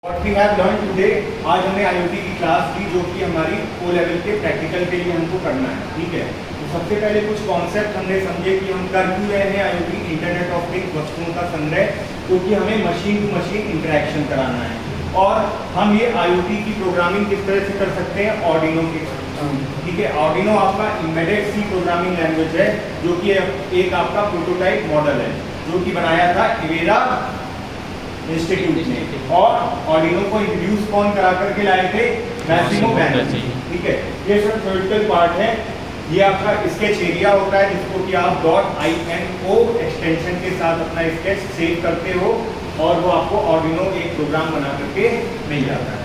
What we have learned today, आज हमने IoT की क्लास की जो कि हमारी O लेवल के प्रैक्टिकल के लिए हमको करना है, ठीक है। तो सबसे पहले कुछ कॉन्सेप्ट हमने समझे कि हम कर क्यों रहे हैं IoT, इंटरनेट ऑफ थिंग्स, वस्तुओं का संग्रह, क्योंकि हमें मशीन टू मशीन इंटरेक्शन कराना है। और हम ये IoT की प्रोग्रामिंग किस तरह से कर सकते हैं, आर्डिनो के, ठीक है। आर्डिनो आपका एम्बेडेड सी प्रोग्रामिंग लैंग्वेज है जो कि एक आपका प्रोटोटाइप मॉडल है जो कि बनाया था इवेरा इंस्टीट्यूट ने। और आर्डिनो को इंट्रोड्यूस कौन करा करके लाए थे, मैसिमो बैनर्जी, ठीक है। ये सब थ्योरेटिकल पार्ट है। ये आपका स्केच एरिया होता है जिसको कि आप .ino एक्सटेंशन के साथ अपना स्केच सेव करते हो और वो आपको आर्डिनो एक प्रोग्राम बना करके मिल जाता है।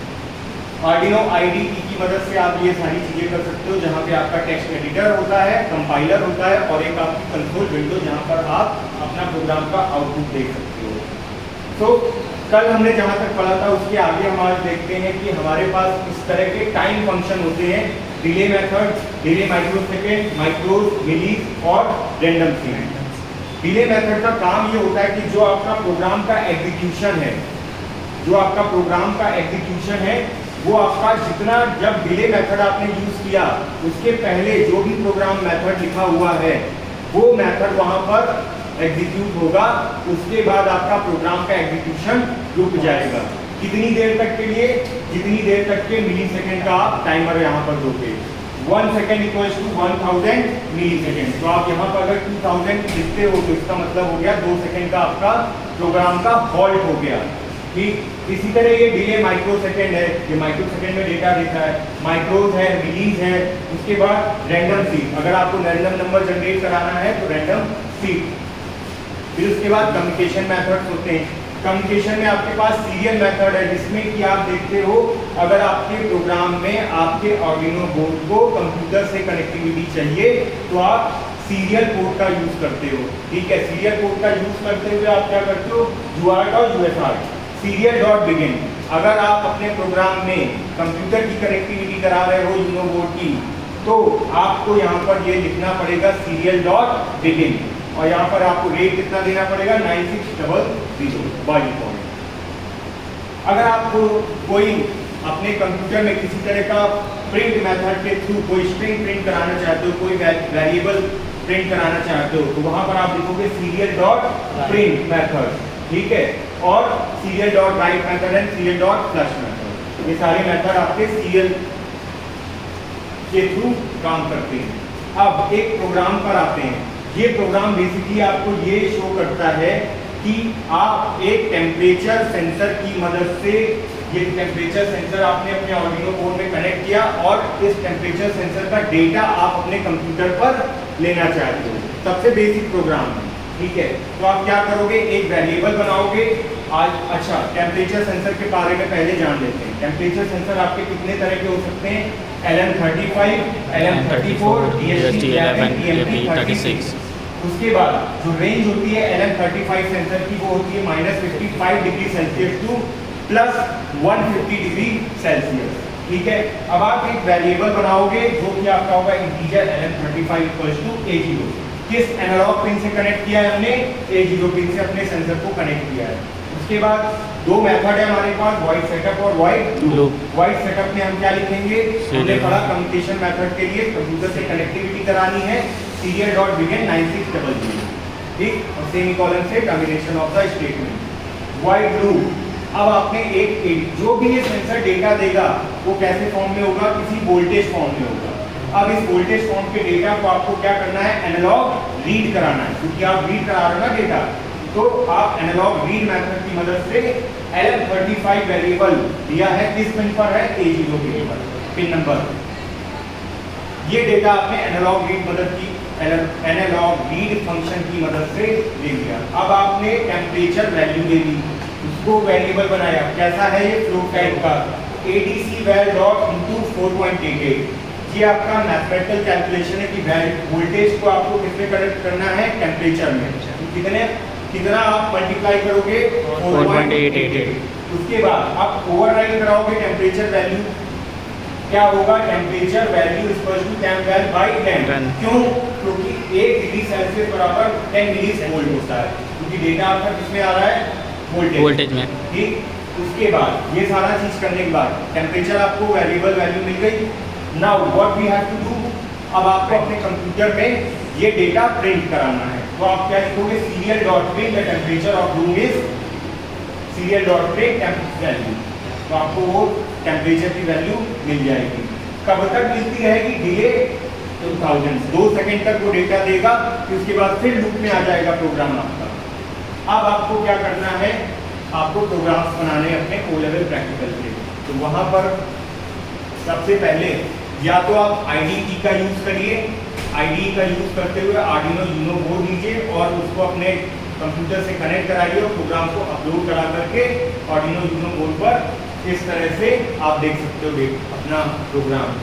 आर्डिनो IDE की मदद से आप ये सारी चीजें कर सकते हो, जहाँ पे आपका टेक्स्ट एडिटर होता है, कंपाइलर होता है और एक आपकी कंसोल विंडो जहाँ पर आप अपना प्रोग्राम का आउटपुट देख सकते हो। तो कल हमने जहाँ तक पढ़ा था उसके आगे हम आज देखते हैं कि हमारे पास इस तरह के टाइम फंक्शन होते हैं, delay method, delay microsecond, micros, millis और रैंडम सीमेंट। डिले मेथड का काम ये होता है कि जो आपका प्रोग्राम का एग्जीक्यूशन है, जो आपका प्रोग्राम का एग्जीक्यूशन है वो आपका जितना, जब डिले मेथड आपने यूज किया उसके पहले जो भी प्रोग्राम मेथड लिखा हुआ है वो मेथड वहां पर एग्जीक्यूट होगा, उसके बाद आपका प्रोग्राम का एग्जीक्यूशन रुक जाएगा। कितनी देर तक के लिए, जितनी देर तक के मिली सेकेंड का आप टाइमर यहाँ पर दोगे। 1 second equals to 1000 millisecond. तो आप यहाँ पर अगर 2000 लिखते हो तो इसका मतलब हो गया 2 सेकेंड का आपका प्रोग्राम का हॉल्ट हो गया, ठीक। इसी तरह ये डिले माइक्रो सेकेंड है, ये माइक्रो सेकेंड में डेटा देता है, माइक्रोज है, मिलीज है। उसके बाद रैंडम सीड, अगर आपको रैंडम नंबर जनरेट कराना है तो रैंडम सीड। फिर उसके बाद कम्युनिकेशन मेथड्स होते हैं। कम्युनिकेशन में आपके पास सीरियल मेथड है जिसमें कि आप देखते हो अगर आपके प्रोग्राम में आपके आर्डिनो बोर्ड को कंप्यूटर से कनेक्टिविटी चाहिए तो आप सीरियल पोर्ट का यूज करते हो, ठीक है। सीरियल पोर्ट का यूज करते हुए आप क्या करते हो, UART और USART, सीरियल डॉट बिगिन। अगर आप अपने प्रोग्राम में कंप्यूटर की कनेक्टिविटी करा रहे हो यूनो बोर्ड की, तो आपको यहाँ पर ये लिखना पड़ेगा सीरियल डॉट बिगिन और यहाँ पर आपको रेट कितना देना पड़ेगा 9600 बाई डिफॉल्ट। अगर आपको कोई अपने कंप्यूटर में किसी तरह का प्रिंट मेथड के थ्रू कोई स्ट्रिंग प्रिंट कराना चाहते हो, कोई वेरिएबल प्रिंट कराना चाहते हो, तो वहां पर आप लिखोगे सीरियल डॉट प्रिंट मेथड, ठीक है। और serial dot right method and serial dot flush method, ये सारे मेथड आपके सीरियल के थ्रू काम करते हैं। अब एक प्रोग्राम पर आते हैं। ये प्रोग्राम बेसिकली आपको ये शो करता है कि आप एक टेम्परेचर सेंसर की मदद से, ये टेम्परेचर सेंसर आपने अपने आर्डिनो बोर्ड में कनेक्ट किया और इस टेम्परेचर सेंसर का डेटा आप अपने कंप्यूटर पर लेना चाहते हो। सबसे बेसिक प्रोग्राम है, ठीक है। तो आप क्या करोगे, एक वेरिएबल बनाओगे। आज अच्छा, टेम्परेचर सेंसर के बारे में पहले जान लेते हैं। टेम्परेचर सेंसर आपके कितने तरह के हो सकते हैं, LM35, LM34, DHT11, EMP36। उसके बाद जो रेंज होती है LM35 सेंसर की वो होती है -55 degree Celsius to +150 degree Celsius, ठीक है। अब आप एक वेरिएबल बनाओगे जो कि आपका होगा इंटीजर LM35 = A0। किस एनालॉग पिन से कनेक्ट किया है हमने, A0 पिन से अपने सेंसर को कनेक्ट किया है। उसके बाद दो मेथड है हमारे पास, वॉइड सेटअप और वॉइड लूप। वॉइड सेटअप में हम क्या लिखेंगे, हमने पढ़ा कम्युनिकेशन मेथड के लिए कंप्यूटर से कनेक्टिविटी करानी है, सीरियल डॉट बिगिन 9600, ठीक, और सेमीकोलन से termination of the statement. Void loop, अब आपने एक जो भी ये सेंसर डेटा देगा वो कैसे फॉर्म में होगा, किसी वोल्टेज फॉर्म में होगा। अब इस वोल्टेज फॉर्म के डेटा को आपको क्या करना है, एनालॉग रीड कराना है, क्योंकि आप रीड करा रहे हो ना डेटा, तो आप एनालॉग रीड मेथड की मदद से LM35 वेरिएबल दिया है, किस पिन पर है, A0 पिन पर, पिन नंबर। ये डेटा आपने एनालॉग रीड मदद की, एनालॉग रीड फंक्शन की मदद से ले लिया। अब आपने टेम्परेचर वैल्यू दे दी, उसको वेरिएबल बनाया। कैसा है ये, फ्लोट टाइप का, ADC_var डॉट इनटू 4.88। ये आपका मैथमेटिकल कैलकुलेशन है कि वोल्टेज को आपको किसमें कनेक्ट करना है, टेम्परेचर में। कितना आप मल्टीप्लाई करोगे, 4.88। उसके बाद आप ओवरराइड कराओगे टेम्परेचर वैल्यू, क्या होगा, temperature value equal to temperature by 10। क्यों, क्योंकि 1 डिग्री सेल्सियस बराबर 10 मिली वोल्ट होता है, क्योंकि डेटा आपका किसमें आ रहा है, वोल्टेज में, ठीक। उसके बाद ये सारा चीज करने के बाद टेम्परेचर आपको वेरिएबल वैल्यू मिल गई। Now what we have to do, अब आपको अपने कंप्यूटर में ये डेटा प्रिंट कराना है। तो आप क्या लिखोगे, serial dot print the temperature of room is serial dot print value. तो आपको वो टेम्परेचर की वैल्यू मिल जाएगी। कब तक मिलती रहेगी, डिले 2000, 2 सेकंड तक वो डेटा देगा, फिर उसके बाद फिर लूप में आ जाएगा प्रोग्राम आपका। अब आपको क्या करना है, आपको प्रोग्राम्स बनाने अपने O लेवल प्रैक्टिकल के। तो वहां पर सबसे पहले या तो आप IDE का यूज करिए, IDE का यूज करते हुए आर्डिनो यूनो बोर्ड लीजिए और उसको अपने कंप्यूटर से कनेक्ट कराइए और प्रोग्राम को अपलोड करा करके आर्डिनो यूनो बोर्ड पर इस तरह से आप देख सकते हो अपना प्रोग्राम।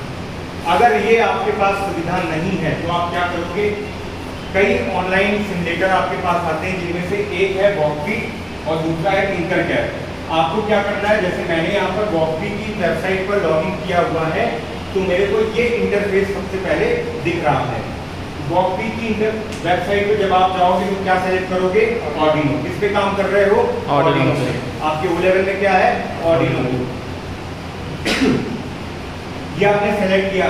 अगर ये आपके पास सुविधा नहीं है तो आप क्या करोगे, कई ऑनलाइन सिमुलेटर आपके पास आते हैं जिनमें से एक है वॉकबीट और दूसरा है थिंकरकैड। आपको क्या करना है, जैसे मैंने यहाँ पर वॉकबीट की वेबसाइट पर लॉगिन किया हुआ है तो मेरे को ये इंटरफेस सबसे पहले दिख रहा है। वॉकबीट की वेबसाइट पे जब आप जाओगे तो क्या सेलेक्ट करोगे, आर्डिनो। किस पे काम कर रहे हो, आर्डिनो पे। आपके O लेवल में क्या है, आर्डिनो। ये आपने सेलेक्ट किया,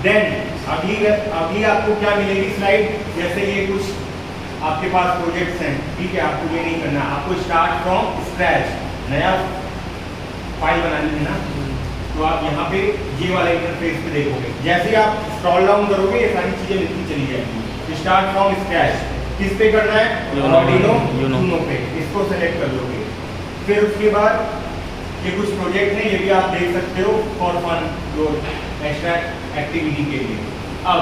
देन अगली आपको क्या मिलेगी स्लाइड, जैसे ये कुछ आपके पास प्रोजेक्ट्स हैं, ठीक है। आपको ये नहीं करना, आपको स्टार्ट फ्रॉम स्क्रैच नया फाइल बनानी है ना। तो आप यहाँ पे ये वाला इंटरफेस पे देखोगे, जैसे आप स्क्रॉल डाउन करोगे ये सारी चीजें लिखी चली जाएंगी। स्टार्ट फ्रॉम स्क्रैच किस पे करना है, आर्डिनो यूनो पे, इसको सेलेक्ट कर लोगे। फिर उसके बाद ये कुछ प्रोजेक्ट हैं, ये भी आप देख सकते हो फॉर फन, जो एक्स्ट्रा एक्टिविटी के लिए। अब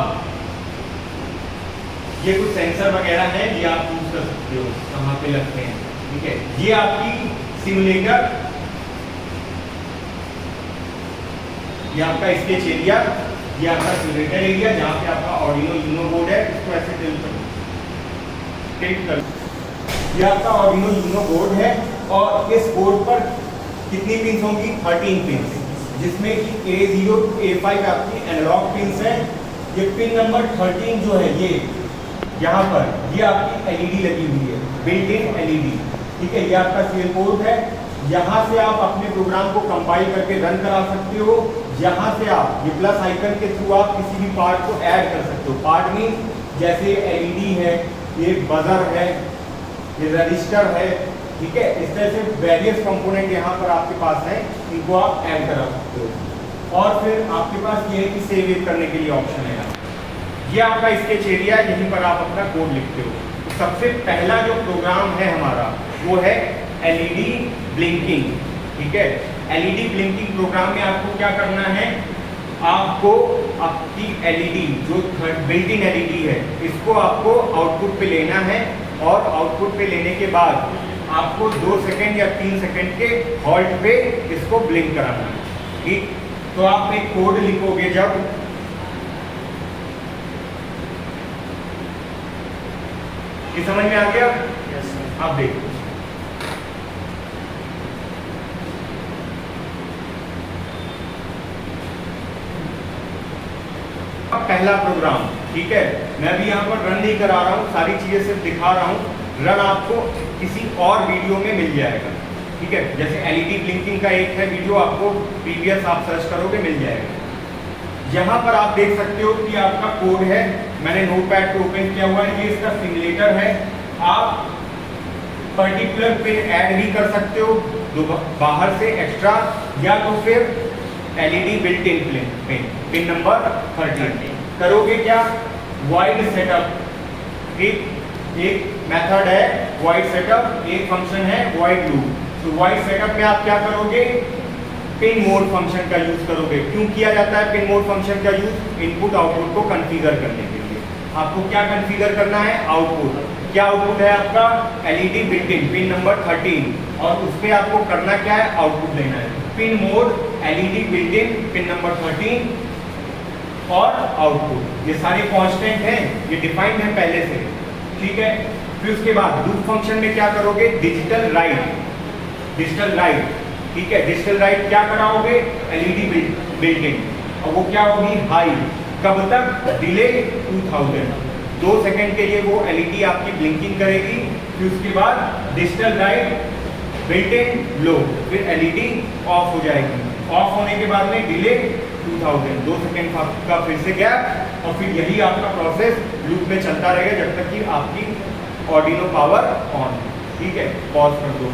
ये कुछ सेंसर वगैरह हैं, ये आप यूज कर सकते हो कहाँ पे लगते हैं, ठीक है। ये आपकी सिमुलेटर, ये आपका स्केच एरिया, ये आपका सिमुलेटर एरिया जहाँ पे आपका आर्डिनो यूनो बोर्ड है, इसको ऐसे टिल्ट करो। ये आपका आर्डिनो यूनो बोर्ड है और इस बोर्ड पर कितनी पिन्स होंगी, 13 पिन्स, जिसमें कि A0 to A5 आपकी एनालॉग पिन्स हैं। ये पिन नंबर 13 जो है ये यहाँ पर, ये आपकी LED लगी हुई है, बिल्ट इन LED, ठीक है। ये आपका सीरियल पोर्ट है, यहाँ से आप अपने प्रोग्राम को कंपाइल करके रन करा सकते हो। यहाँ से आप ये प्लस आइकन के थ्रू आप किसी भी पार्ट को ऐड कर सकते हो। पार्ट मीन्स जैसे LED है, ये बजर है, ये रजिस्टर है, ठीक है। इस तरह से वेरियस कंपोनेंट यहाँ पर आपके पास है, इनको आप ऐड करा सकते हो। और फिर आपके पास ये है कि सेव करने के लिए ऑप्शन है। ये आपका स्केच एरिया है, यहीं पर आप अपना कोड लिखते हो। तो सबसे पहला जो प्रोग्राम है हमारा वो है LED ब्लिंकिंग, ठीक है। LED ब्लिंकिंग प्रोग्राम में आपको क्या करना है, आपको आपकी LED जो बिल्ट इन LED है, इसको आपको आउटपुट पे लेना है और आउटपुट पे लेने के बाद आपको 2 सेकंड या 3 सेकंड के हॉल्ट पे इसको ब्लिंक कराना है, ठीक। तो आप एक कोड लिखोगे, जब ये समझ में आ गया, आप देखो। पहला प्रोग्राम, ठीक है। मैं भी यहाँ पर रन नहीं करा रहा हूँ, सारी चीजें सिर्फ दिखा रहा हूँ। रन आपको किसी और वीडियो में मिल जाएगा, ठीक है। जैसे LED ब्लिंकिंग का एक है वीडियो, आपको प्रीवियस आप सर्च करोगे मिल जाएगा। यहाँ पर आप देख सकते हो कि आपका कोड है, मैंने नोटपैड पे ओपन किया हुआ है, ये इसका सिमुलेटर है। आप पर्टिकुलर पिन ऐड भी कर सकते हो बाहर से एक्स्ट्रा, या तो फिर LED built in pin number 13 करोगे क्या, वाइड सेटअप एक मेथड है, वाइड सेटअप एक फंक्शन है, वाइड लूप। तो वाइड सेटअप में आप क्या करोगे, पिन मोड फंक्शन का यूज करोगे। क्यों किया जाता है पिन मोड फंक्शन का यूज, इनपुट आउटपुट को कॉन्फ़िगर करने के लिए। आपको क्या कॉन्फ़िगर करना है, आउटपुट। क्या आउटपुट है आपका, LED built in pin number 13, और उस पर आपको करना क्या है, आउटपुट लेना है। Pin mode, LED built in pin number 13 और आउटपुट, ये सारे कांस्टेंट हैं, ये डिफाइंड है पहले से, ठीक है। फिर उसके बाद लूप फंक्शन में क्या करोगे, डिजिटल राइट, ठीक है। डिजिटल राइट क्या कराओगे, LED बिल्ट इन, और वो क्या होगी, हाई। कब तक, डिले 2000, 2 सेकंड के लिए वो LED आपकी ब्लिंकिंग करेगी। फिर उसके बाद डिजिटल राइट बिल्ट इन लो, फिर एलईडी ऑफ हो जाएगी। ऑफ होने के बाद में डिले 2000, 2 सेकेंड का फिर से गैप, और फिर यही आपका प्रोसेस लूप में चलता रहेगा जब तक कि आपकी ऑर्डिनो पावर ऑन। ठीक है, पॉज कर दो।